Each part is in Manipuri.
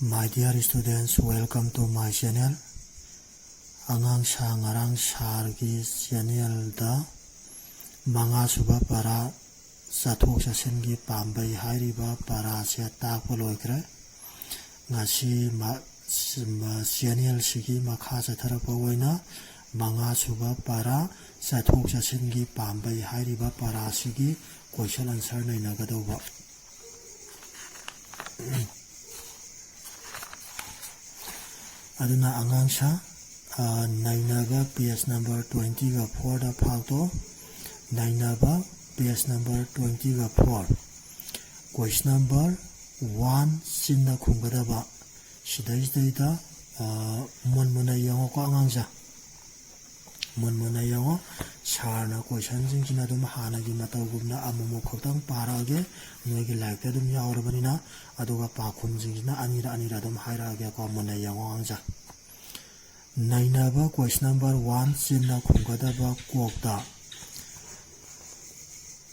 My dear students, welcome to my channel. Angang sa ngarang sargi channel da manga suba para sathok sasengi pambai hairiba para sia takpa loikre ngasi channel sigi makha satharapa oina manga suba para sathok sasengi pambai hairiba para sigi question answer nainagadauba. Aduna angang sa nainaba page number 20 ga 4 da phagto nainaba page number 20 ga 4 question number 1 sinna khungadaba sidai da monmona yango ko angang sa monmona yango sarna question jingina dum hana gi matau gumna amumo khotang parage noigi like dum yaurabanina aduga pakhum jingina anira dum haira ge ko mona yango angja nainaba question number 1 sinna khungadaba kokta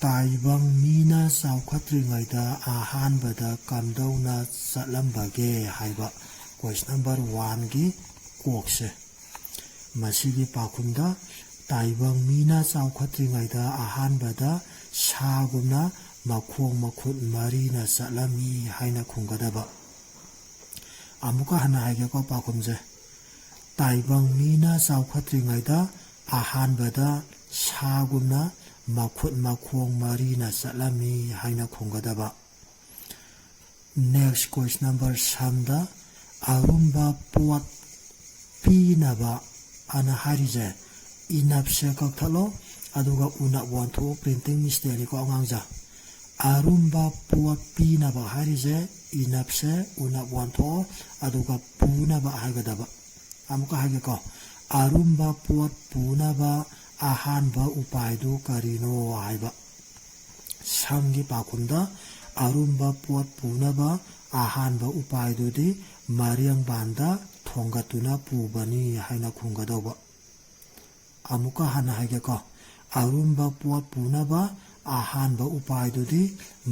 taibang mina saukhatringaida ahanbada kamdauna satlambage haiba question number 1 gi kokse masigi pakhumda taibang mina saukhatringaida ahanbada sagumna makhong makhut marina satlami haina khungadaba amuka hana haige ko pakhumje taibang mina saukhatringaida ahanbada sagumna makhut makhong marina satlami haina khungadaba. Next question number samda arumba pot pinaba ana harije inapse kakthalo aduga una wantho printing mistake ko angangja arumba pot pinaba harije inapse una wantho aduga punaba hagadaba amuka hage ko arumba pot punaba ahanba upaidu karino haiba samgi pakhumda arumba pot punaba ahanba upaidu di mariang banda thongatuna pubani haina khungadauba amuka hana hage ko arumba pot punaba ahanba upaidu di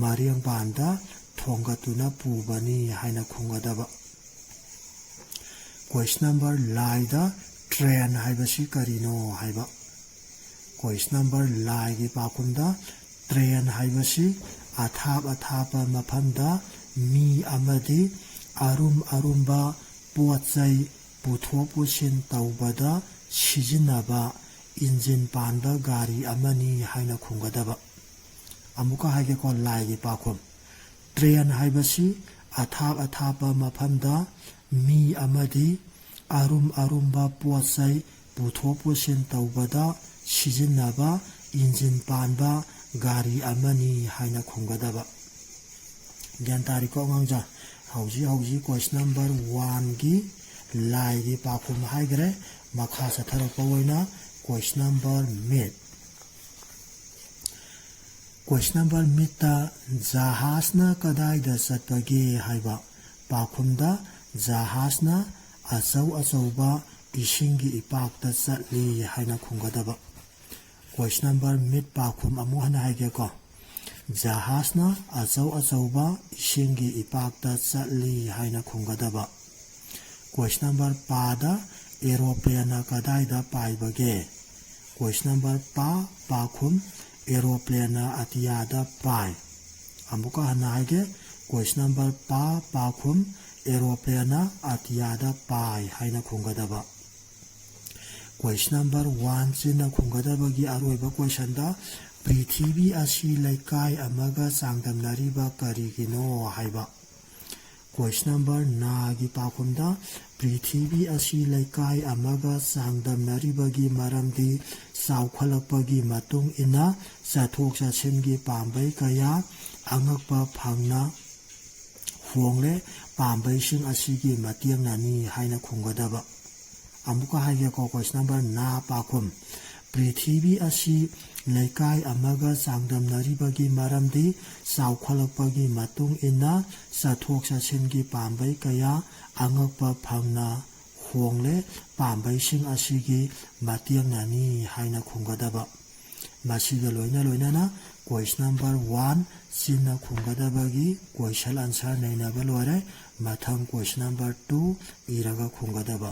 mariang banda thongatuna pubani haina khungadaba. Question number laida train haibasi karino haiba question number laigi pakhumda train haibasi athapa maphamda mi amadi arumba pochai putho pusin taubada sijinaba engine panba gari amani haina khungadaba amuka haige ko laigi pakhum train haibasi athapa maphamda mi amadi arumba pochai putho pusin taubada sijinaba engine panba gari amani haina khungadaba gyan tari ko ngangja hauji question number 1 gi lai gi pakhum haigre makha sathara pawaina question number mid question number mid ta jahasna kadai da satpage haiba pakhumda jahasna achauba isingi ipakta chatli haina khungadaba question number mid pakhum amu hana haige ko jahasna achauba isingi ipakta chatli haina khungadaba question number pada aeroplane kadai da paibage question number pakhum aeroplane atia da pai amuka hana haige question number pakhum aeroplane atia da pai haina khungadaba question number 1 china khungadaba gi aroiba question da prithvi asi laikai amaga sangdamnariba karigino haiba question number na gi pakhumda prithvi asi laikai amaga sangdamnariba gi maramdi saukhalakpagi matung ina sathok sasengi pambai kaya angakpa phangna huangle pambai sing asigi matiang nani haina khungadaba amuka haige ko question number na pakhum prithvi asi laikai amaga sangdamnaribagi maramdi saukhalakpagi matung ina sathok sasengi pambai kaya angakpa phangna huangle pambai sing asigi matiang nani haina khungadaba ꯃꯁꯤꯒ ꯂꯣꯏꯅꯅ ꯀ꯭ꯋꯦꯁꯟ ꯅꯝꯕꯔ 1 ꯆꯤꯟꯅ ꯈꯨꯝꯒꯗꯕꯒꯤ ꯀ꯭ꯋꯦꯁꯟ ꯑꯟꯁꯔ ꯅꯩꯅꯕ ꯂꯣꯏꯔꯦ ꯃꯊꯪ ꯀ꯭ꯋꯦꯁꯟ ꯅꯝꯕꯔ 2 ꯏꯔꯒ ꯈꯨꯝꯒꯗꯕ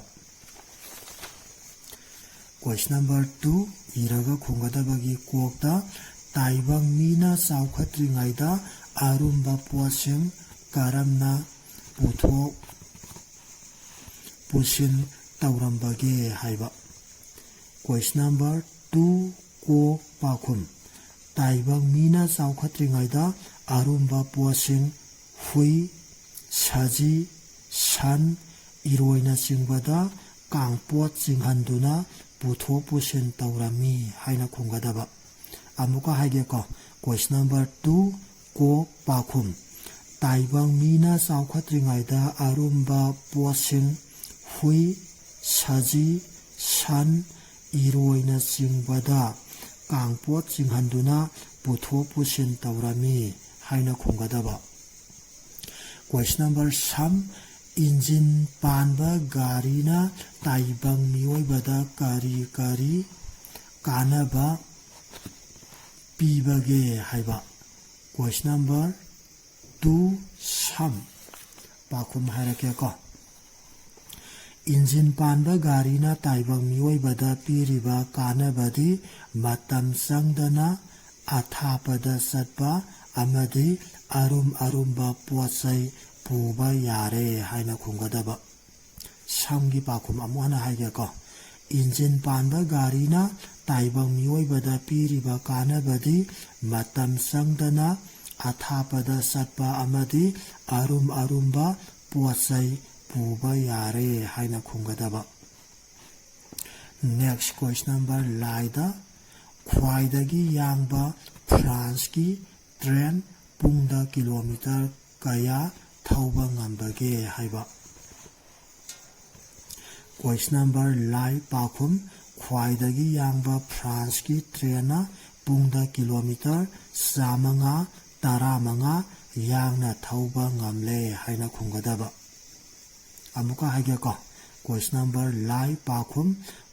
ꯀ꯭ꯋꯦꯁꯟ ꯅꯝꯕꯔ 2 ꯏꯔꯒ ꯈꯨꯝꯒꯗꯕꯒꯤ ꯀꯣꯛꯇ ꯇꯥꯏꯕꯪ ꯃꯤꯅ ꯆꯥꯎꯈꯠꯇ꯭ꯔꯤꯉꯩꯗ ꯑꯔꯨꯝꯕ ꯄꯣꯠꯁꯤꯡ ꯀꯔꯝꯅ ꯄꯨꯊꯣꯛ ꯄꯨꯁꯤꯟ ꯇꯧꯔꯝꯕꯒꯦ ꯍꯥꯏꯕ ꯀ꯭ꯋꯦꯁꯟ ꯅꯝꯕꯔ 2 ꯀꯣꯛ ꯄꯥꯎꯈꯨꯝ ꯇꯥꯏꯕꯪ ꯃꯤꯅ ꯆꯥꯎꯈꯠꯇ꯭ꯔꯤꯉꯩꯗ ꯑꯔꯨꯝꯕ ꯄꯣꯠꯁꯤꯡ ꯍꯨꯏ ꯁꯖꯤ ꯁꯟ ꯏꯔꯣꯏꯅꯆꯤꯡꯕꯗ ꯀꯥꯡꯄꯣꯠ ꯆꯤꯡꯍꯟꯗꯨꯅ ꯄꯨꯊꯣꯛ ꯄꯨꯁꯤꯟ ꯇꯧꯔꯝꯃꯤ ꯍꯥꯏꯅ ꯈꯨꯝꯒꯗꯕ ꯑꯃꯨꯛꯀ ꯍꯥꯏꯒꯦꯀꯣ ꯀ꯭ꯋꯦꯁꯟ ꯅꯝꯕꯔ 2 ꯀꯣꯛ ꯄꯥꯎꯈꯨꯝ ꯇꯥꯏꯕꯪ ꯃꯤꯅ ꯆꯥꯎꯈꯠꯇ꯭ꯔꯤꯉꯩꯗ ꯑꯔꯨꯝꯕ ꯄꯣꯠꯁꯤꯡ ꯍꯨꯏ ꯁꯖꯤ ꯁꯟ ꯏꯔꯣꯏꯅꯆꯤꯡꯕꯗ ꯀꯥꯡꯄꯣꯠ ꯆꯤꯡꯍꯟꯗꯨꯅ ꯄꯨꯊꯣꯛ ꯄꯨꯁꯤꯟ ꯇꯧꯔꯝꯃꯤ ꯍꯥꯏꯅ ꯈꯨꯝꯒꯗꯕ ꯀ꯭ꯋꯦꯁꯟ ꯅꯝꯕꯔ 3 ꯏꯟꯖꯤꯟ ꯄꯥꯟꯕ ꯒꯥꯔꯤꯅ ꯇꯥꯏꯕꯪ ꯃꯤꯑꯣꯏꯕꯗ ꯀꯔꯤ ꯀꯔꯤ ꯀꯥꯟꯅꯕ ꯄꯤꯕꯒꯦ ꯍꯥꯏꯕ ꯀ꯭ꯋꯦꯁꯟ ꯅꯝꯕꯔ 2 ꯁꯝ ꯄꯥꯎꯈꯨꯝ ꯍꯥꯏꯔꯛꯀꯦꯀꯣ ꯏꯟꯖꯤꯟ ꯄꯥꯟꯕ ꯒꯥꯔꯤꯅ ꯇꯥꯏꯕꯪ ꯃꯤꯑꯣꯏꯕꯗ ꯄꯤꯔꯤꯕ ꯀꯥꯟꯅꯕꯗꯤ ꯃꯇꯝ ꯆꯪꯗꯅ ꯑꯊꯥꯞꯄꯗ ꯆꯠꯄ ꯑꯃꯗꯤ ꯑꯔꯨꯝꯕ ꯄꯣꯠꯆꯩ ꯄꯨꯕ ꯌꯥꯔꯦ ꯍꯥꯏꯅ ꯈꯨꯝꯒꯗꯕ ꯁꯝꯒꯤ ꯄꯥꯎꯈꯨꯝ ꯑꯃꯨꯛ ꯍꯟꯅ ꯍꯥꯏꯒꯦꯀꯣ ꯏꯟꯖꯤꯟ ꯄꯥꯟꯕ ꯒꯥꯔꯤꯅ ꯇꯥꯏꯕꯪ ꯃꯤꯑꯣꯏꯕꯗ ꯄꯤꯔꯤꯕ ꯀꯥꯟꯅꯕꯗꯤ ꯃꯇꯝ ꯆꯪꯗꯅ ꯑꯊꯥꯞꯄꯗ ꯆꯠꯄ ꯑꯃꯗꯤ ꯑꯔꯨꯝꯕ ꯄꯣꯠꯆꯩ ꯄꯨꯕ ꯌꯥꯔꯦ ꯍꯥꯏꯅ ꯈꯨꯝꯒꯗꯕ ꯅꯦꯛꯁ ꯀ꯭ꯋꯦꯁꯟ ꯅꯝꯕꯔ ꯂꯥꯏꯗ ꯈ꯭ꯋꯥꯏꯗꯒꯤ ꯌꯥꯡꯕ ꯐ꯭ꯔꯥꯟꯁꯀꯤ ꯇ꯭ꯔꯦꯟ ꯄꯨꯡꯗ ꯀꯤꯂꯣꯃꯤꯇꯔ ꯀꯌꯥ ꯊꯧꯕ ꯉꯝꯕꯒꯦ ꯍꯥꯏꯕ ꯀ꯭ꯋꯦꯁꯟ ꯅꯝꯕꯔ ꯂꯥꯏ ꯄꯥꯎꯈꯨꯝ ꯈ꯭ꯋꯥꯏꯗꯒꯤ ꯌꯥꯡꯕ ꯐ꯭ꯔꯥꯟꯁꯀꯤ ꯇ꯭ꯔꯦꯟꯅ ꯄꯨꯡꯗ ꯀꯤꯂꯣꯃꯤꯇꯔ 515 ꯌꯥꯡꯅ ꯊꯧꯕ ꯉꯝꯂꯦ ꯍꯥꯏꯅ ꯈꯨꯝꯒꯗꯕ ꯑꯃꯨꯛꯀ ꯍꯥꯏꯒꯦꯀꯣ ꯀ꯭ꯋꯦꯁꯟ ꯅꯝꯕꯔ ꯂꯥꯏ ꯄꯥꯎꯈꯨꯝ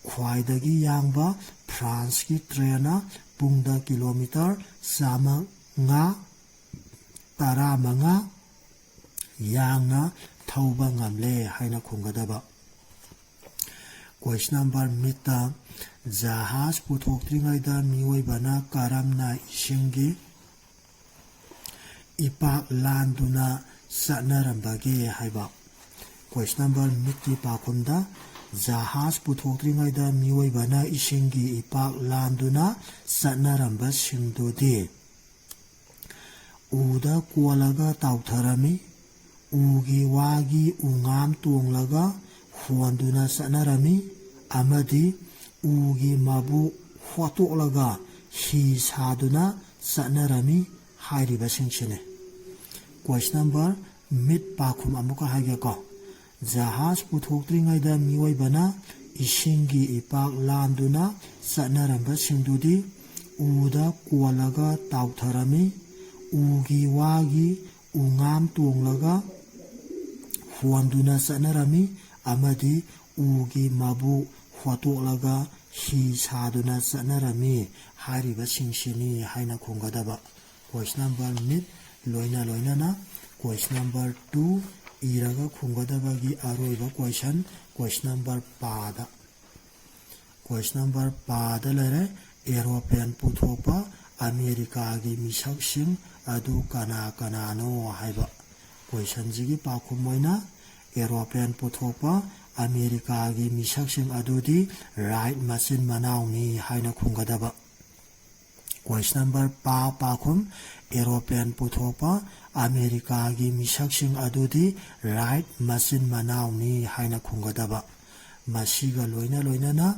ꯈ꯭ꯋꯥꯏꯗꯒꯤ ꯌꯥꯡꯕ ꯐ꯭ꯔꯥꯟꯁꯀꯤ ꯇ꯭ꯔꯦꯟꯅ ꯄꯨꯡꯗ ꯀꯤꯂꯣꯃꯤꯇꯔ 515 ꯌꯥꯡꯅ ꯊꯧꯕ ꯉꯝꯂꯦ ꯍꯥꯏꯅ ꯈꯨꯝꯒꯗꯕ ꯀ꯭ꯋꯦꯁꯟ ꯅꯝꯕꯔ ꯃꯤꯠꯇ ꯖꯍꯥꯖ ꯄꯨꯊꯣꯛꯇ꯭ꯔꯤꯉꯩꯗ ꯃꯤꯑꯣꯏꯕꯅ ꯀꯔꯝꯅ ꯏꯁꯤꯡꯒꯤ ꯏꯄꯥꯛ ꯂꯥꯟꯗꯨꯅ ꯆꯠꯅꯔꯝꯕꯒꯦ ꯍꯥꯏꯕ ꯀ꯭ꯋꯦꯁꯟ ꯅꯝꯕꯔ ꯃꯤꯠꯀꯤ ꯄꯥꯎꯈꯨꯝꯗ ꯖꯍꯥꯖ ꯄꯨꯊꯣꯛꯇ꯭ꯔꯤꯉꯩꯗ ꯃꯤꯑꯣꯏꯕꯅ ꯏꯁꯤꯡꯒꯤ ꯏꯄꯥꯛ ꯂꯥꯟꯗꯨꯅ ꯆꯠꯅꯔꯝꯕꯁꯤꯡꯗꯨꯗꯤ ꯎꯗ ꯀꯣꯜꯂꯒ ꯇꯥꯎꯊꯔꯝꯃꯤ ꯎꯒꯤ ꯋꯥꯒꯤ ꯎꯉꯥꯝ ꯇꯣꯡꯂꯒ ꯍꯣꯟꯗꯨꯅ ꯆꯠꯅꯔꯝꯃꯤ ꯑꯃꯗꯤ ꯎꯒꯤ ꯃꯕꯨꯛ ꯍꯣꯠꯇꯣꯛꯂꯒ ꯍꯤ ꯁꯥꯗꯨꯅ ꯆꯠꯅꯔꯝꯃꯤ ꯍꯥꯏꯔꯤꯕꯁꯤꯡꯁꯤꯅꯤ ꯀ꯭ꯋꯦꯁꯟ ꯅꯝꯕꯔ ꯃꯤꯠ ꯄꯥꯎꯈꯨꯝ ꯑꯃꯨꯛꯀ ꯍꯥꯏꯒꯦꯀꯣ ꯖꯍꯥꯖ ꯄꯨꯊꯣꯛꯇ꯭ꯔꯤꯉꯩꯗ ꯃꯤꯑꯣꯏꯕꯅ ꯏꯁꯤꯡꯒꯤ ꯏꯄꯥꯛ ꯂꯥꯟꯗꯨꯅ ꯆꯠꯅꯔꯝꯕꯁꯤꯡꯗꯨꯗꯤ ꯎꯗ ꯀꯣꯜꯂꯒ ꯇꯥꯎꯊꯔꯝꯃꯤ ꯎꯒꯤ ꯋꯥꯒꯤ ꯎꯉꯥꯝ ꯇꯣꯡꯂꯒ ꯍꯣꯟꯗꯨꯅ ꯆꯠꯅꯔꯝꯃꯤ ꯑꯃꯗꯤ ꯎꯒꯤ ꯃꯕꯨꯛ ꯍꯣꯠꯇꯣꯛꯂꯒ ꯍꯤ ꯁꯥꯗꯨꯅ ꯆꯠꯅꯔꯝꯃꯤ ꯍꯥꯏꯔꯤꯕꯁꯤꯡꯁꯤꯅꯤ ꯍꯥꯏꯅ ꯈꯨꯝꯒꯗꯕ ꯀ꯭ꯋꯦꯁꯟ ꯅꯝꯕꯔ ꯃꯤꯠ ꯂꯣꯏꯅꯅ ꯀ꯭ꯋꯦꯁꯟ ꯅꯝꯕर 2 ꯏꯔꯒ ꯈꯨꯝꯒꯗꯕꯒꯤ ꯑꯔꯣꯏꯕ ꯀ꯭ꯋꯦꯁꯟ ꯅꯝꯕꯔ ꯄꯥꯗ ꯀ꯭ꯋꯦꯁꯟ ꯅꯝꯕꯔ ꯄꯥꯗ ꯂꯩꯔꯦ ꯑꯦꯔꯣꯄ꯭ꯂꯦꯟ ꯄꯨꯊꯣꯛꯄ ꯑꯃꯦꯔꯤꯀꯥꯒꯤ ꯃꯤꯁꯛꯁꯤꯡ ꯑꯗꯨ ꯀꯅꯥ ꯀꯅꯥꯅꯣ ꯍꯥꯏꯕ ꯀ꯭ꯋꯦꯁꯟꯁꯤꯒꯤ ꯄꯥꯎꯈꯨꯝ ꯑꯣꯏꯅ ꯑꯦꯔꯣꯄ꯭ꯂꯦꯟ ꯄꯨꯊꯣꯛꯄ ꯑꯃꯦꯔꯤꯀꯥꯒꯤ ꯃꯤꯁꯛꯁꯤꯡ ꯑꯗꯨꯗꯤ ꯔꯥꯏꯠ ꯃꯆꯤꯟ ꯃꯅꯥꯎꯅꯤ ꯍꯥꯏꯅ ꯈꯨꯝꯒꯗꯕ ꯀ꯭ꯋꯦꯁꯟ ꯅꯝꯕꯔ ꯄꯥꯎꯈꯨꯝ ꯑꯦꯔꯣꯄ꯭ꯂꯦꯟ ꯄꯨꯊꯣꯛꯄ ꯑꯃꯦꯔꯤꯀꯥꯒꯤ ꯃꯤꯁꯛꯁꯤꯡ ꯑꯗꯨꯗꯤ ꯔꯥꯏꯠꯃꯆꯤꯟ ꯃꯅꯥꯎꯅꯤ ꯍꯥꯏꯅ ꯈꯨꯝꯒꯗꯕ ꯃꯁꯤꯒ ꯂꯣꯏꯅꯅ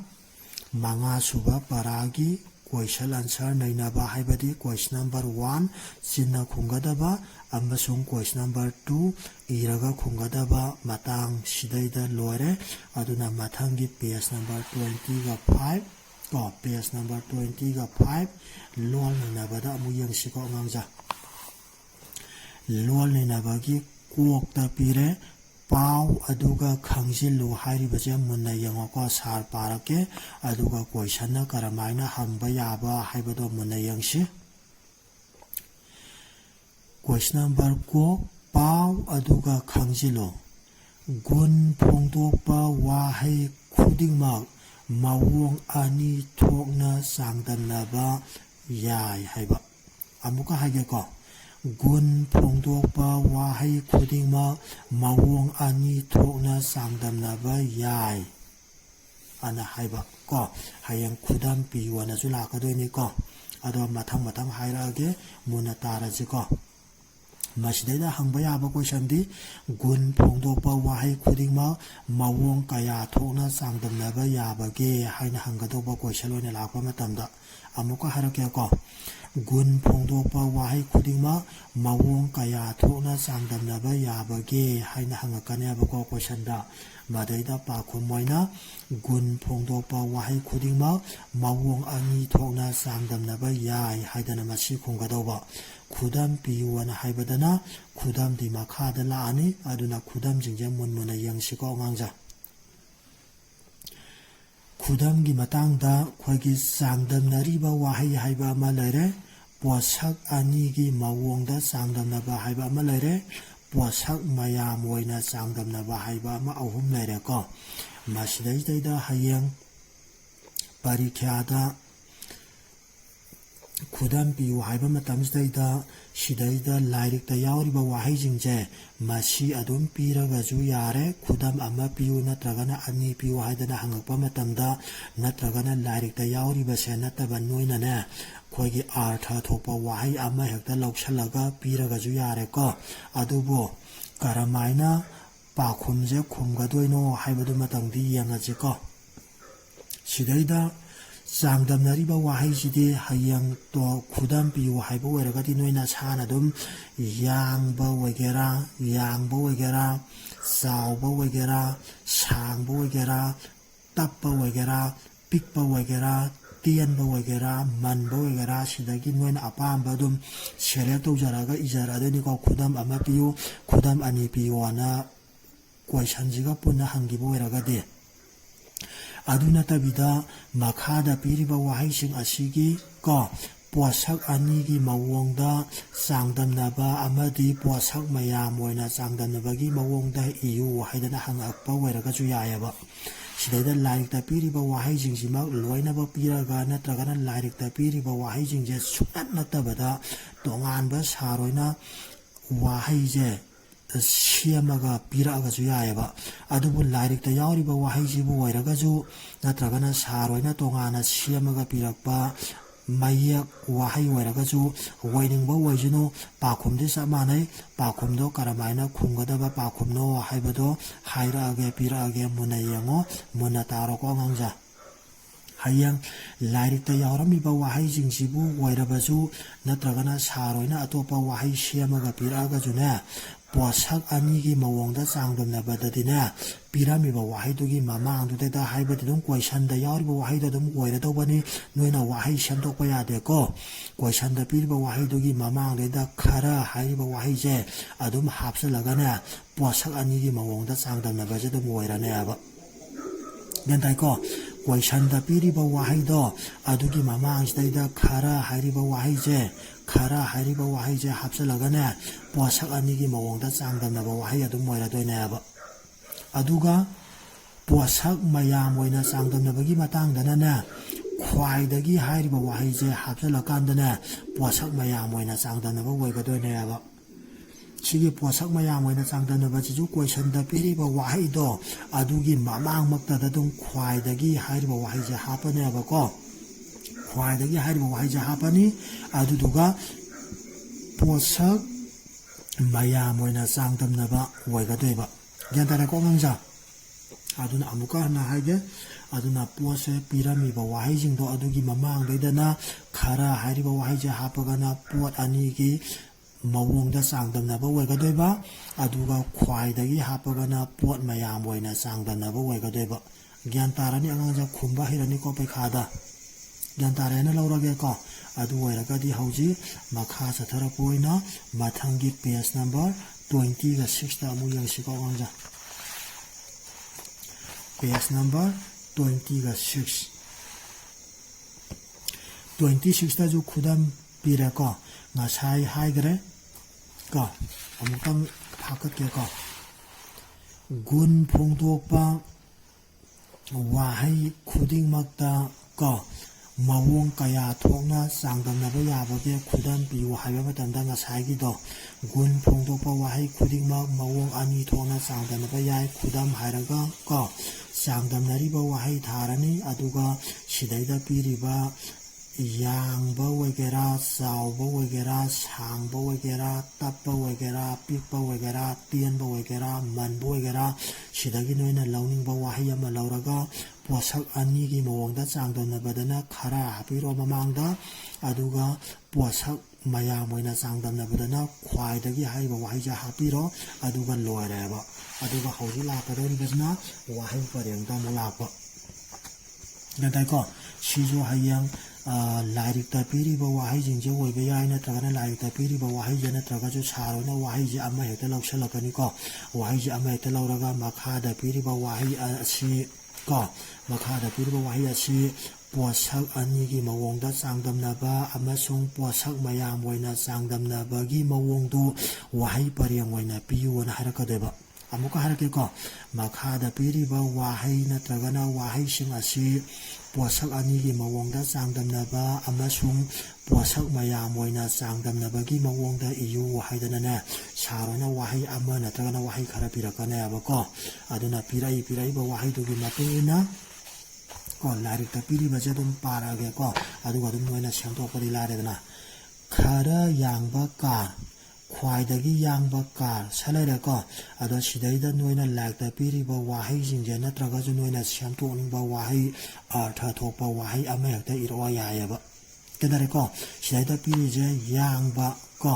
ꯃꯉꯥꯁꯨꯕ ꯄꯔꯥꯒꯤ ꯀ꯭ꯋꯦꯁꯟ ꯑꯟꯁꯔ ꯅꯩꯅꯕ ꯍꯥꯏꯕꯗꯤ ꯀ꯭ꯋꯦꯁꯟ ꯅꯝꯕꯔ 1 ꯆꯤꯟꯅ ꯈꯨꯝꯒꯗꯕ ꯑꯃꯁꯨꯡ ꯀ꯭ꯋꯦꯁꯟ ꯅꯝꯕꯔ 2 ꯏꯔꯒ ꯈꯨꯝꯒꯗꯕ ꯃꯇꯥꯡ ꯁꯤꯗꯩꯗ ꯂꯣꯏꯔꯦ ꯑꯗꯨꯅ ꯃꯊꯪꯒꯤ ꯄꯦꯖ ꯅꯝꯕꯔ 20 ꯄꯦꯖ ꯅꯝꯕꯔ 25 ꯂꯣꯜ ꯅꯩꯅꯕꯗ ꯑꯃꯨꯛ ꯌꯦꯡꯁꯤꯀꯣ ꯑꯉꯥꯡꯖꯥ ꯂꯣꯜ ꯅꯩꯅꯕꯒꯤ ꯀꯣꯛꯇ ꯄꯤꯔꯦ ꯄꯥꯎ ꯑꯗꯨꯒ ꯈꯪꯖꯤꯜꯂꯨ ꯍꯥꯏꯔꯤꯕꯁꯦ ꯃꯨꯟꯅ ꯌꯦꯡꯉꯣꯀꯣ ꯁꯥꯔ ꯄꯥꯔꯛꯀꯦ ꯑꯗꯨꯒ ꯀꯣꯏꯁꯟꯅ ꯀꯔꯝꯍꯥꯏꯅ ꯍꯪꯕ ꯌꯥꯕ ꯍꯥꯏꯕꯗꯣ ꯃꯨꯟꯅ ꯌꯦꯡꯁꯤ ꯀꯣꯏꯁꯟ ꯅꯝꯕꯔ ꯀꯣꯛ ꯄꯥꯎ ꯑꯗꯨꯒ ꯈꯪꯖꯤꯜꯂꯨ ꯒꯨꯟ ꯐꯣꯡꯗꯣꯛꯄ ꯋꯥꯍꯩ ꯈꯨꯗꯤꯡꯃꯛ ꯃꯑꯣꯡ ꯑꯅꯤ ꯊꯣꯛꯅ ꯆꯥꯡꯗꯝꯅꯕ ꯌꯥꯏ ꯍꯥꯏꯕ ꯑꯃꯨꯛꯀ ꯍꯥꯏꯒꯦꯀꯣ ꯒꯨꯟ ꯐꯣꯡꯗꯣꯛꯄ ꯋꯥꯍꯩ ꯈꯨꯗꯤꯡꯃꯛ ꯃꯑꯣꯡ ꯑꯅꯤ ꯊꯣꯛꯅ ꯆꯥꯡꯗꯝꯅꯕ ꯌꯥꯏ ꯑꯅ ꯍꯥꯏꯕ ꯀꯣ ꯍꯌꯦꯡ ꯈꯨꯗꯝ ꯄꯤꯌꯨꯅꯁꯨ ꯂꯥꯛꯀꯗꯣꯏꯅꯤꯀꯣ ꯑꯗꯣ ꯃꯊꯪ ꯍꯥꯏꯔꯛꯑꯒꯦ ꯃꯨꯟꯅ ꯇꯥꯔꯁꯤꯀꯣ ꯃꯁꯤꯗꯩꯗ ꯍꯪꯕ ꯌꯥꯕ ꯀꯣꯏꯁꯟꯗꯤ ꯒꯨꯟ ꯐꯣꯡꯗꯣꯛꯄ ꯋꯥꯍꯩ ꯈꯨꯗꯤꯡꯃꯛ ꯃꯑꯣꯡ ꯀꯌꯥ ꯊꯣꯛꯅ ꯆꯥꯡꯗꯝꯅꯕ ꯌꯥꯕꯒꯦ ꯍꯥꯏꯅ ꯍꯪꯒꯗꯧꯕ ꯀꯣꯏꯁꯟ ꯑꯣꯏꯅ ꯂꯥꯛꯄ ꯃꯇꯝꯗ ꯑꯃꯨꯛꯀ ꯍꯥꯏꯔꯛꯀꯦꯀꯣ ꯒꯨꯟ ꯐꯣꯡꯗꯣꯛꯄ ꯋꯥꯍꯩ ꯈꯨꯗꯤꯡꯃꯛ ꯃꯑꯣꯡ ꯀꯌꯥ ꯊꯣꯛꯅ ꯆꯥꯡꯗꯝꯅꯕ ꯌꯥꯕꯒꯦ ꯍꯥꯏꯅ ꯍꯪꯉꯛꯀꯅꯦꯕꯀꯣ ꯀꯣꯏꯁꯟꯗ ꯃꯗꯩꯗ ꯄꯥꯈꯨꯝ ꯑꯣꯏꯅ ꯒꯨꯟ ꯐꯣꯡꯗꯣꯛꯄ ꯋꯥꯍꯩ ꯈꯨꯗꯤꯡꯃꯛ ꯃꯑꯣꯡ ꯑꯅꯤ ꯊꯣꯛꯅ ꯆꯥꯡꯗꯝꯅꯕ ꯌꯥꯏ ꯍꯥꯏꯗꯅ ꯃꯁꯤ ꯈꯨꯝꯒꯗꯧꯕ ꯈꯨꯗꯝ ꯄꯤꯌꯨꯅ ꯍꯥꯏꯕꯗꯅ ꯈꯨꯗꯝꯗꯤ ꯃꯈꯥꯗ ꯂꯥꯛꯑꯅꯤ ꯑꯗꯨꯅ ꯈꯨꯗꯝꯁꯤꯡꯁꯦ ꯃꯨꯟꯅ ꯌꯦꯡꯁꯤꯀꯣ ꯑꯉꯥꯡꯁꯦ ꯈꯨꯗꯝꯒꯤ ꯃꯇꯥꯡꯗ ꯑꯩꯈꯣꯏꯒꯤ ꯆꯥꯡꯗꯝꯅꯔꯤꯕ ꯋꯥꯍꯩ ꯍꯥꯏꯕ ꯑꯃ ꯂꯩꯔꯦ ꯄꯣꯠꯁꯛ ꯑꯅꯤꯒꯤ ꯃꯑꯣꯡꯗ ꯆꯥꯡꯗꯝꯅꯕ ꯍꯥꯏꯕ ꯑꯃ ꯂꯩꯔꯦ ꯄꯣꯠꯁꯛ ꯃꯌꯥꯝ ꯑꯣꯏꯅ ꯆꯥꯡꯗꯝꯅꯕ ꯍꯥꯏꯕ ꯑꯃ ꯑꯍꯨꯝ ꯂꯩꯔꯦꯀꯣ ꯃꯁꯤꯗꯩꯗ ꯍꯌꯦꯡ ꯄꯔꯤꯈ꯭ꯌꯥꯗ ꯈꯨꯗꯝ ꯄꯤꯌꯨ ꯍꯥꯏꯕ ꯃꯇꯝꯁꯤꯗꯩꯗ ꯁꯤꯗꯩꯗ ꯂꯥꯏꯔꯤꯛꯇ ꯌꯥꯎꯔꯤꯕ ꯋꯥꯍꯩꯁꯤꯡꯁꯦ ꯃꯁꯤ ꯑꯗꯨꯝ ꯄꯤꯔꯒꯁꯨ ꯌꯥꯔꯦ ꯈꯨꯗꯝ ꯑꯃ ꯄꯤꯌꯨ ꯅꯠꯇ꯭ꯔꯒꯅ ꯑꯅꯤ ꯄꯤꯌꯨ ꯍꯥꯏꯗꯅ ꯍꯪꯉꯛꯄ ꯃꯇꯝꯗ ꯅꯠꯇ꯭ꯔꯒꯅ ꯂꯥꯏꯔꯤꯛꯇ ꯌꯥꯎꯔꯤꯕꯁꯦ ꯅꯠꯇꯕ ꯅꯣꯏꯅꯅꯦ ꯑꯩꯈꯣꯏꯒꯤ ꯑꯥꯔꯊ ꯊꯣꯛꯄ ꯋꯥꯍꯩ ꯑꯃ ꯍꯦꯛꯇ ꯂꯧꯁꯜꯂꯒ ꯄꯤꯔꯒꯁꯨ ꯌꯥꯔꯦꯀꯣ ꯑꯗꯨꯕꯨ ꯀꯔꯝꯍꯥꯏꯅ ꯄꯥꯈꯨꯝꯁꯦ ꯈꯨꯝꯒꯗꯣꯏꯅꯣ ꯍꯥꯏꯕꯗꯨꯃꯇꯪꯗꯤ ꯌꯦꯡꯉꯁꯤꯀꯣ ꯁꯤꯗꯩꯗ ꯆꯥꯡꯗꯝꯅꯔꯤꯕ ꯋꯥꯍꯩꯁꯤꯗꯤ ꯍꯌꯦꯡ ꯈꯨꯗꯝ ꯄꯤꯌꯨ ꯍꯥꯏꯕ ꯑꯣꯏꯔꯒꯗꯤ ꯅꯣꯏꯅ ꯁꯥꯅ ꯑꯗꯨꯝ ꯌꯥꯡꯕ ꯑꯣꯏꯒꯦꯔꯥ ꯆꯥꯎꯕ ꯑꯣꯏꯒꯦꯔꯥ ꯁꯥꯡꯕ ꯑꯣꯏꯒꯦꯔꯥ ꯇꯞꯄ ꯑꯣꯏꯒꯦꯔꯥ ꯄꯤꯛꯄ ꯑꯣꯏꯒꯦꯔꯥ ꯇꯦꯟꯕ ꯑꯣꯏꯒꯦꯔꯥ ꯃꯟꯕ ꯑꯣꯏꯒꯦꯔꯥ ꯁꯤꯗꯒꯤ ꯅꯣꯏꯅ ꯑꯄꯥꯝꯕ ꯑꯗꯨꯝ ꯁꯦꯂꯦꯛ ꯇꯧꯖꯔꯒ ꯏꯖꯔꯛꯑꯗꯣꯏꯅꯤꯀꯣ ꯈꯨꯗꯝ ꯑꯃ ꯄꯤꯌꯨ ꯈꯨꯗꯝ ꯑꯅꯤ ꯄꯤꯌꯨꯅ ꯀꯣꯏꯁꯟꯁꯤꯒ ꯄꯨꯟꯅ ꯍꯪꯈꯤꯕ ꯑꯣꯏꯔꯒꯗꯤ ꯑꯗꯨ ꯅꯠꯇꯕꯤꯗ ꯃꯈꯥꯗ ꯄꯤꯔꯤꯕ ꯋꯥꯍꯩꯁꯤꯡ ꯑꯁꯤꯒꯤ ꯄꯣꯠꯁꯛ ꯑꯅꯤꯒꯤ ꯃꯑꯣꯡꯗ ꯆꯥꯡꯗꯝꯅꯕ ꯑꯃꯗꯤ ꯄꯣꯠꯁꯛ ꯃꯌꯥꯝ ꯑꯣꯏꯅ ꯆꯥꯡꯗꯝꯅꯕꯒꯤ ꯃꯑꯣꯡꯗ ꯏꯌꯨ ꯍꯥꯏꯗꯅ ꯍꯪꯉꯛꯄ ꯑꯣꯏꯔꯒꯁꯨ ꯌꯥꯏꯑꯕ ꯁꯤꯗꯩꯗ ꯂꯥꯏꯔꯤꯛꯇ ꯄꯤꯔꯤꯕ ꯋꯥꯍꯩꯁꯤꯡꯁꯤꯃꯛ ꯂꯣꯏꯅꯃꯛ ꯄꯤꯔꯒ ꯅꯠꯇ꯭ꯔꯒꯅ ꯂꯥꯏꯔꯤꯛꯇ ꯄꯤꯔꯤꯕ ꯋꯥꯍꯩꯁꯤꯡꯁꯦ ꯁꯨꯡꯅꯠ ꯅꯠꯇꯕꯗ ꯇꯣꯉꯥꯟꯕ ꯁꯥꯔ ꯑꯣꯏꯅ ꯋꯥꯍꯩꯁꯦ ꯁꯦꯝꯃꯒ ꯄꯤꯔꯛꯑꯒꯁꯨ ꯌꯥꯏꯑꯕ ꯑꯗꯨꯕꯨ ꯂꯥꯏꯔꯤꯛꯇ ꯌꯥꯎꯔꯤꯕ ꯋꯥꯍꯩꯁꯤꯕꯨ ꯑꯣꯏꯔꯒꯁꯨ ꯅꯠꯇ꯭ꯔꯒꯅ ꯁꯥꯔ ꯑꯣꯏꯅ ꯇꯣꯉꯥꯟꯅ ꯁꯦꯝꯃꯒ ꯄꯤꯔꯛꯄ ꯃꯌꯦꯛ ꯋꯥꯍꯩ ꯑꯣꯏꯔꯒꯁꯨ ꯑꯣꯏꯅꯤꯡꯕ ꯑꯣꯏꯁꯅꯨ ꯄꯥꯈꯨꯝꯗꯤ ꯆꯞ ꯃꯥꯟꯅꯩ ꯄꯥꯈꯨꯝꯗꯣ ꯀꯔꯝꯍꯥꯏꯅ ꯈꯨꯝꯒꯗꯕ ꯄꯥꯈꯨꯝꯅꯣ ꯍꯥꯏꯕꯗꯣ ꯍꯥꯏꯔꯛꯑꯒꯦ ꯄꯤꯔꯛꯑꯒꯦ ꯃꯨꯟꯅ ꯌꯦꯡꯉꯣ ꯃꯨꯟꯅ ꯇꯥꯔꯣꯀꯣ ꯑꯉꯥꯡꯁꯦ ꯍꯌꯦꯡ ꯂꯥꯏꯔꯤꯛꯇ ꯌꯥꯎꯔꯝꯃꯤꯕ ꯋꯥꯍꯩꯁꯤꯡꯁꯤꯕꯨ ꯑꯣꯏꯔꯕꯁꯨ ꯅꯠꯇ꯭ꯔꯒꯅ ꯁꯥꯔ ꯑꯣꯏꯅ ꯑꯇꯣꯞꯄ ꯋꯥꯍꯩ ꯁꯦꯝꯃꯒ ꯄꯤꯔꯛꯑꯒꯁꯨꯅꯦ ꯄꯣꯠꯁꯛ ꯑꯅꯤꯒꯤ ꯃꯑꯣꯡꯗ ꯆꯥꯡꯗꯝꯅꯕꯗꯗꯤꯅꯦ ꯄꯤꯔꯝꯃꯤꯕ ꯋꯥꯍꯩꯗꯨꯒꯤ ꯃꯃꯥꯡꯗꯨꯗ ꯍꯥꯏꯕꯗꯤ ꯑꯗꯨꯝ ꯀꯣꯏꯁꯟꯗ ꯌꯥꯎꯔꯤꯕ ꯋꯥꯍꯩꯗꯣ ꯑꯗꯨꯝ ꯑꯣꯏꯔꯗꯧꯕꯅꯤ ꯅꯣꯏꯅ ꯋꯥꯍꯩ ꯁꯦꯝꯗꯣꯛꯄ ꯌꯥꯗꯦꯀꯣ ꯀꯣꯏꯁꯟꯗ ꯄꯤꯔꯤꯕ ꯋꯥꯍꯩꯗꯨꯒꯤ ꯃꯃꯥꯡꯗꯩꯗ ꯈꯔ ꯍꯥꯏꯔꯤꯕ ꯋꯥꯍꯩꯁꯦ ꯑꯗꯨꯝ ꯍꯥꯞꯆꯤꯜꯂꯒꯅꯦ ꯄꯣꯠꯁꯛ ꯑꯅꯤꯒꯤ ꯃꯑꯣꯡꯗ ꯆꯥꯡꯗꯝꯅꯕꯁꯦ ꯑꯗꯨꯝ ꯑꯣꯏꯔꯅꯦꯕ ꯒ꯭ꯌꯥꯟ ꯇꯥꯏꯀꯣ ꯀꯣꯏꯁꯟꯗ ꯄꯤꯔꯤꯕ ꯋꯥꯍꯩꯗꯣ ꯑꯗꯨꯒꯤ ꯃꯃꯥꯡꯁꯤꯗꯩꯗ ꯈꯔ ꯍꯥꯏꯔꯤꯕ ꯋꯥꯍꯩꯁꯦ ꯍꯥꯞꯆꯤꯜꯂꯒꯅꯦ ꯄꯣꯠꯁꯛ ꯑꯅꯤꯒꯤꯃꯑꯣꯡꯗ ꯆꯥꯡꯗꯝꯅꯕ ꯋꯥꯍꯩ ꯑꯗꯨꯝ ꯑꯣꯏꯔꯗꯣꯏꯅꯦꯕ ꯑꯗꯨꯒ ꯄꯣꯠꯁꯛ ꯃꯌꯥꯝ ꯑꯣꯏꯅ ꯆꯥꯡꯗꯝꯅꯕꯒꯤ ꯃꯇꯥꯡꯗꯅꯅꯦ ꯈ꯭ꯋꯥꯏꯗꯒꯤ ꯍꯥꯏꯔꯤꯕ ꯋꯥꯍꯩꯁꯦ ꯍꯥꯞꯆꯤꯜꯂꯀꯥꯟꯗꯅꯦ ꯄꯣꯠꯁꯛ ꯃꯌꯥꯝ ꯑꯣꯏꯅ ꯆꯥꯡꯗꯝꯅꯕ ꯑꯣꯏꯒꯗꯣꯏꯅꯦꯕ ꯁꯤꯒꯤ ꯄꯣꯠꯁꯛ ꯃꯌꯥꯝ ꯑꯣꯏꯅ ꯆꯥꯡꯗꯝꯅꯕꯁꯤꯁꯨ ꯀꯣꯏꯁꯟꯗ ꯄꯤꯔꯤꯕ ꯋꯥꯍꯩꯗꯣ ꯑꯗꯨꯒꯤ ꯃꯃꯥꯡꯃꯛꯇꯗ ꯑꯗꯨꯝ ꯈ꯭ꯋꯥꯏꯗꯒꯤ ꯍꯥꯏꯔꯤꯕ ꯋꯥꯍꯩꯁꯦ ꯍꯥꯞꯄꯅꯦꯕꯀꯣ ꯈ꯭ꯋꯥꯏꯗꯒꯤ ꯍꯥꯏꯔꯤꯕ ꯋꯥꯍꯩꯁꯦ ꯍꯥꯞꯄꯅꯤ ꯑꯗꯨꯗꯨꯒ ꯄꯣꯠꯁꯛ ꯃꯌꯥꯝ ꯑꯣꯏꯅ ꯆꯥꯡꯗꯝꯅꯕ ꯑꯣꯏꯒꯗꯣꯏꯕ ꯒ꯭ꯌꯥꯟ ꯇꯥꯔꯦꯀꯣ ꯑꯉꯥꯡꯁꯦ ꯑꯗꯨꯅ ꯑꯃꯨꯛꯀ ꯍꯟꯅ ꯍꯥꯏꯒꯦ ꯑꯗꯨꯅ ꯄꯣꯠꯁꯦ ꯄꯤꯔꯝꯃꯤꯕ ꯋꯥꯍꯩꯁꯤꯡꯗꯣ ꯑꯗꯨꯒꯤ ꯃꯃꯥꯡꯗꯩꯗꯅ ꯈꯔ ꯍꯥꯏꯔꯤꯕ ꯋꯥꯍꯩꯁꯦ ꯍꯥꯞꯄꯒꯅ ꯄꯣꯠ ꯑꯅꯤꯒꯤ ꯃꯑꯣꯡꯗ ꯆꯥꯡꯗꯝꯅꯕ ꯑꯣꯏꯒꯗꯣꯏꯕ ꯑꯗꯨꯒ ꯈ꯭ꯋꯥꯏꯗꯒꯤ ꯍꯥꯞꯄꯒꯅ ꯄꯣꯠ ꯃꯌꯥꯝ ꯑꯣꯏꯅ ꯆꯥꯡꯗꯝꯅꯕ ꯑꯣꯏꯒꯗꯣꯏꯕ ꯒ꯭ꯌꯥꯟ ꯇꯥꯔꯅꯤ ꯑꯉꯥꯡꯁꯦ ꯈꯨꯝꯕ ꯍꯩꯔꯅꯤꯀꯣ ꯄꯩꯈꯥꯗ ꯒ꯭ꯌꯥꯟ ꯇꯥꯔꯦꯅ ꯂꯧꯔꯒꯦꯀꯣ ꯑꯗꯨ ꯑꯣꯏꯔꯒꯗꯤ ꯍꯧꯖꯤꯛ ꯃꯈꯥ ꯆꯠꯊꯔꯛꯄ ꯑꯣꯏꯅ ꯃꯊꯪꯒꯤ ꯄꯦꯖ ꯅꯝꯕꯔ 26ꯇ ꯑꯃꯨꯛ ꯌꯦꯡꯁꯤꯀꯣ ꯑꯉꯥꯡꯁꯦ page number 26 26다주 구담 비례거 나사이 하이그래 거 아무튼 바꿨게거 군 봉독바 와하이 쿠딩막다 거 mawong kaya thokna sangdamnaba yabage khudam piu haiba matamda ngasaigido gun phongdokpa wahai khudingmak mawong ani thokna sangdamnaba yai khudam hairaga ko sangdamnariba wahai tharani aduga sidaida piriba yangba wegera sauba wegera sangba wegera tappa wegera pikpa wegera tienba wegera manba wegera sidagi noina launingba wahai ama lauraga posak anigi mawongda changdamnabadana khara hapiro mamangda aduga posak mayam oina changdamnabadana khwaidagi haiba wahija hapiro aduga loireba aduga hauji lakadoribasna wahai parengda mulapa gadaiko sijo hayang lairikta piriba wahai jingje oiba yai natragana lairikta piriba wahai je natragajo sarona wahai je ama hekta lauksalakani ko wahai je ama hekta lauraga makhada piriba wahai asi ko makhada piriba wahai asi posak anigi mawongda changdamnaba amasung posak mayam oina changdamnabagi mawongdu wahai pareng oina piyuona harakadeba amuka harakeko makhada piriba wahai natragana wahai sing asi posak anigi mawongda changdamnaba amasung posak mayam oina changdamnabagi mawongda iyu haidana sarona wahai ama natragana wahai khara pirakane abako aduna pirai ba wahai dugi matungina ko lairikta piriba jadum parage ko aduga dum noina sengtokpadi laredana khara yangba kar khwaidagi yangba kar salaire ko ado sidaida noina lairikta piriba wahai jingje natragajo noina sengtokningba wahai artha thokpa wahai ama hekta iro yayaba kedare ko sidaida pirije yangba ko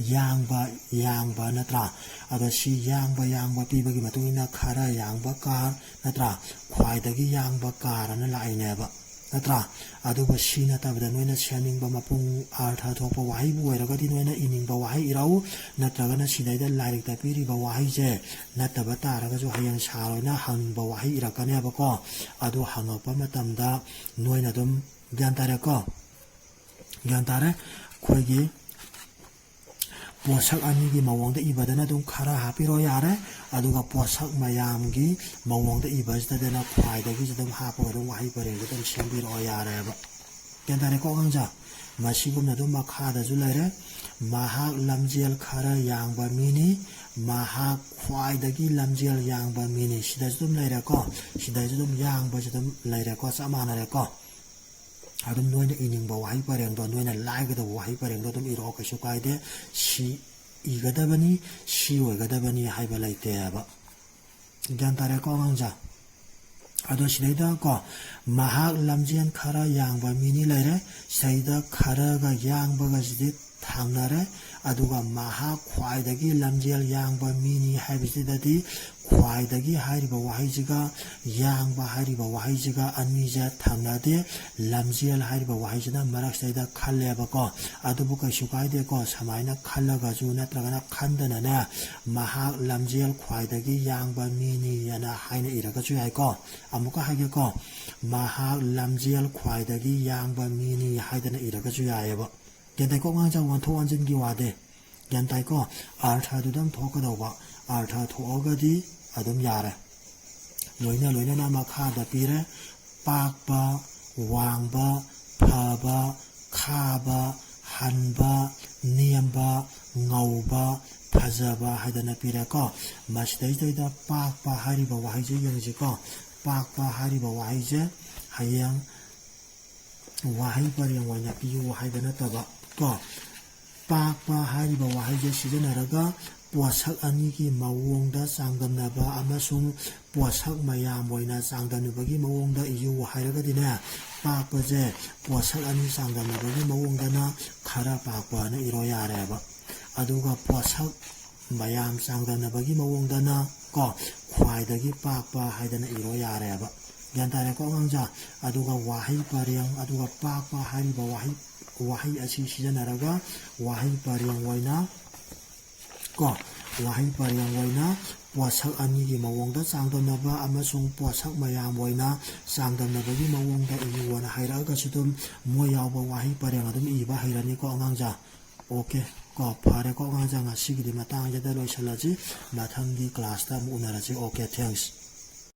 yangba natra ado si yangba pibagi matungina khara yangba kar natra khwaidagi yangba kar na laineba natra aduba si natabda noina sianingba mapung artha thokpa wahai bu oiragadi noina iningba wahai irau natragana sidaida lairikta piriba wahai je nataba taragajo hayang saroina hangba wahai irakaneba ko adu hangakpa matamda noina dum gyantare ko gyantare khoigi posak anigi mawongda ibadana dum khara hapiro yare aduga posak mayamgi mawongda ibajadana khwaidagi jadum hapaga dum wahai pareng dum sembiro yare ba kendare ko gangja masigumna dum makhada julaire mahak lamjel khara yangba mini mahak khwaidagi lamjel yangba mini sida jadum laire ko sida jadum yangba jadum laire ko samanare ko adum noina iningba wahai pareng do noina laigada wahai pareng do dum iro kasu kaide si igadabani si oigadabani haiba laite aba gyantare ko ngangja ado sidaida ko mahak lamjian khara yangba mini laire saida khara ga yangba ga jidi thangnare aduga mahak khwaidagi lamjel yangba mini haibisidadi khwaidagi hairiba wahaijiga yangba hairiba wahaijiga anija thangnade lamjel hairiba wahaijiga maraksaida khalleba ko adubu ka shukaide ko samaina khallaga ju natragana khandana na mahak lamjel khwaidagi yangba mini yana haina iraga chu yai ko amuka hage ko mahak lamjel khwaidagi yangba mini haidana iraga chu yaiba gentai ko ngangja wanto wanjingi wade gentai ko artha dudam thokadawa artha thogadi adum yare loina na makhada pire pakba wangba phaba khaba hanba niyamba ngauba phajaba haidana pire ko masdaida pakba hariba wahije yangji ko pakba hariba wahije hayang wahai pareng waina piyu haidana taba ko pakpa hariba wahije sijanaraga posak anigi mawongda changdamnaba amasung posak mayam oina changdamnabagi mawongda iyu hairagadina pakpa je posak ani changdamnabagi mawongdana khara pakpa na iro yareba aduga posak mayam changdamnabagi mawongdana ko khwaidagi pakpa haidana iro yareba gyantare ko ngangja aduga wahai pareng aduga pakpa hariba wahai asi sijanaraga wahai pareng waina ko wahai pareng oina posak anigi mawongda changdamnaba amasung posak mayam oina changdamnabagi mawongda iyuwana hairaga chudum mo yawba wahai pareng adum iba hairani ko angangja okay ko phare ko angangja ngasigidi matang jada loisalaji mathanggi class ta unaraji okay thanks